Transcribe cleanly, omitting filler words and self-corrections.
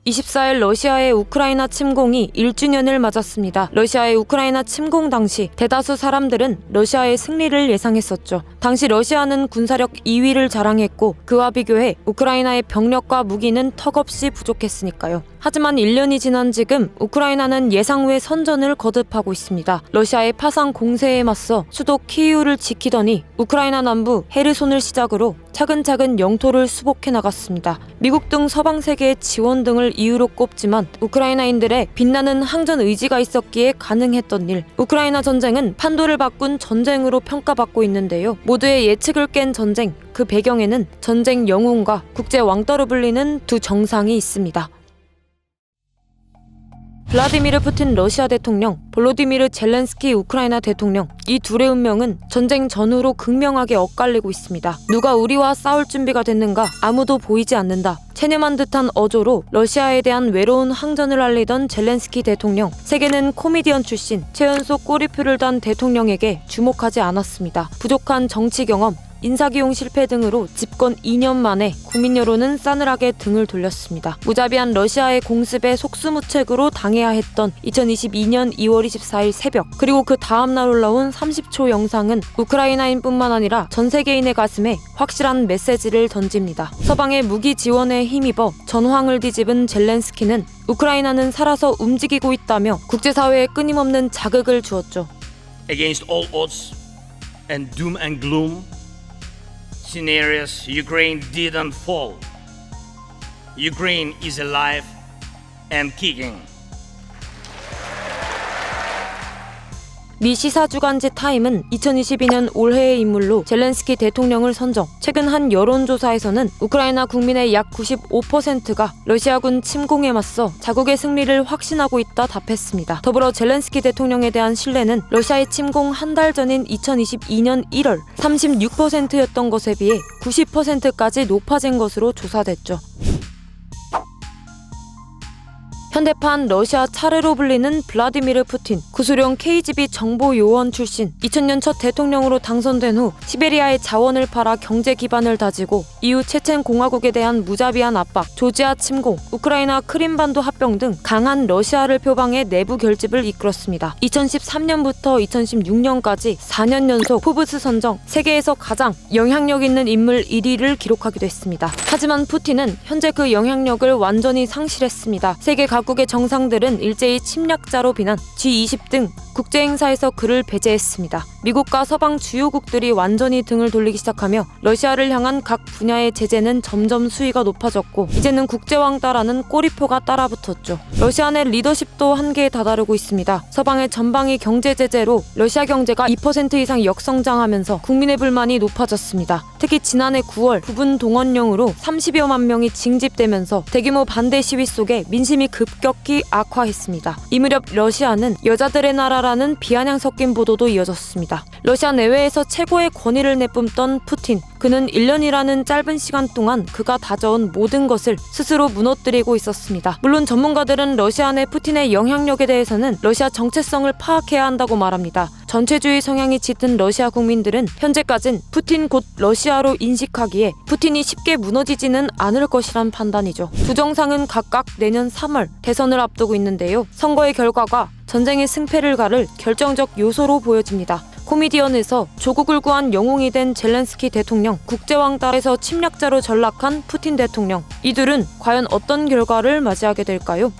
24일 러시아의 우크라이나 침공이 1주년을 맞았습니다. 러시아의 우크라이나 침공 당시 대다수 사람들은 러시아의 승리를 예상했었죠. 당시 러시아는 군사력 2위를 자랑했고 그와 비교해 우크라이나의 병력과 무기는 턱없이 부족했으니까요. 하지만 1년이 지난 지금 우크라이나는 예상 외 선전을 거듭하고 있습니다. 러시아의 파상 공세에 맞서 수도 키이우를 지키더니 우크라이나 남부 헤르손을 시작으로 차근차근 영토를 수복해 나갔습니다. 미국 등 서방 세계의 지원 등을 이유로 꼽지만 우크라이나인들의 빛나는 항전 의지가 있었기에 가능했던 일. 우크라이나 전쟁은 판도를 바꾼 전쟁으로 평가받고 있는데요. 모두의 예측을 깬 전쟁, 그 배경에는 전쟁 영웅과 국제 왕따로 불리는 두 정상이 있습니다. 블라디미르 푸틴 러시아 대통령, 볼로디미르 젤렌스키 우크라이나 대통령, 이 둘의 운명은 전쟁 전후로 극명하게 엇갈리고 있습니다. 누가 우리와 싸울 준비가 됐는가? 아무도 보이지 않는다. 체념한 듯한 어조로 러시아에 대한 외로운 항전을 알리던 젤렌스키 대통령, 세계는 코미디언 출신, 최연소 꼬리표를 단 대통령에게 주목하지 않았습니다. 부족한 정치 경험, 인사기용 실패 등으로 집권 2년 만에 국민 여론은 싸늘하게 등을 돌렸습니다. 무자비한 러시아의 공습에 속수무책으로 당해야 했던 2022년 2월 24일 새벽, 그리고 그 다음날 올라온 30초 영상은 우크라이나인뿐만 아니라 전 세계인의 가슴에 확실한 메시지를 던집니다. 서방의 무기 지원에 힘입어 전황을 뒤집은 젤렌스키는 우크라이나는 살아서 움직이고 있다며 국제사회에 끊임없는 자극을 주었죠. Against all odds and doom and gloom scenarios, Ukraine didn't fall. Ukraine is alive and kicking. 미 시사주간지 타임은 2022년 올해의 인물로 젤렌스키 대통령을 선정. 최근 한 여론조사에서는 우크라이나 국민의 약 95%가 러시아군 침공에 맞서 자국의 승리를 확신하고 있다 답했습니다. 더불어 젤렌스키 대통령에 대한 신뢰는 러시아의 침공 한 달 전인 2022년 1월 36%였던 것에 비해 90%까지 높아진 것으로 조사됐죠. 현대판 러시아 차르로 불리는 블라디미르 푸틴, 구소련 KGB 정보요원 출신, 2000년 첫 대통령으로 당선된 후 시베리아의 자원을 팔아 경제 기반을 다지고 이후 체첸 공화국에 대한 무자비한 압박, 조지아 침공, 우크라이나 크림반도 합병 등 강한 러시아를 표방해 내부 결집을 이끌었습니다. 2013년부터 2016년까지 4년 연속 포브스 선정 세계에서 가장 영향력 있는 인물 1위를 기록하기도 했습니다. 하지만 푸틴은 현재 그 영향력을 완전히 상실했습니다. 세계 각국의 정상들은 일제히 침략자로 비난, G20 등 국제행사에서 그를 배제했습니다. 미국과 서방 주요국들이 완전히 등을 돌리기 시작하며 러시아를 향한 각 분야의 제재는 점점 수위가 높아졌고 이제는 국제왕따라는 꼬리표가 따라붙었죠. 러시아 내 리더십도 한계에 다다르고 있습니다. 서방의 전방위 경제 제재로 러시아 경제가 2% 이상 역성장하면서 국민의 불만이 높아졌습니다. 특히 지난해 9월 부분 동원령으로 30여만 명이 징집되면서 대규모 반대 시위 속에 민심이 급격히 악화했습니다. 이 무렵 러시아는 여자들의 나라라는 비아냥 섞인 보도도 이어졌습니다. 러시아 내외에서 최고의 권위를 내뿜던 푸틴, 그는 1년이라는 짧은 시간 동안 그가 다져온 모든 것을 스스로 무너뜨리고 있었습니다. 물론 전문가들은 러시아 내 푸틴의 영향력에 대해서는 러시아 정체성을 파악해야 한다고 말합니다. 전체주의 성향이 짙은 러시아 국민들은 현재까진 푸틴 곧 러시아로 인식하기에 푸틴이 쉽게 무너지지는 않을 것이란 판단이죠. 두 정상은 각각 내년 3월 대선을 앞두고 있는데요. 선거의 결과가 전쟁의 승패를 가를 결정적 요소로 보여집니다. 코미디언에서 조국을 구한 영웅이 된 젤렌스키 대통령, 국제왕따에서 침략자로 전락한 푸틴 대통령, 이 둘은 과연 어떤 결과를 맞이하게 될까요?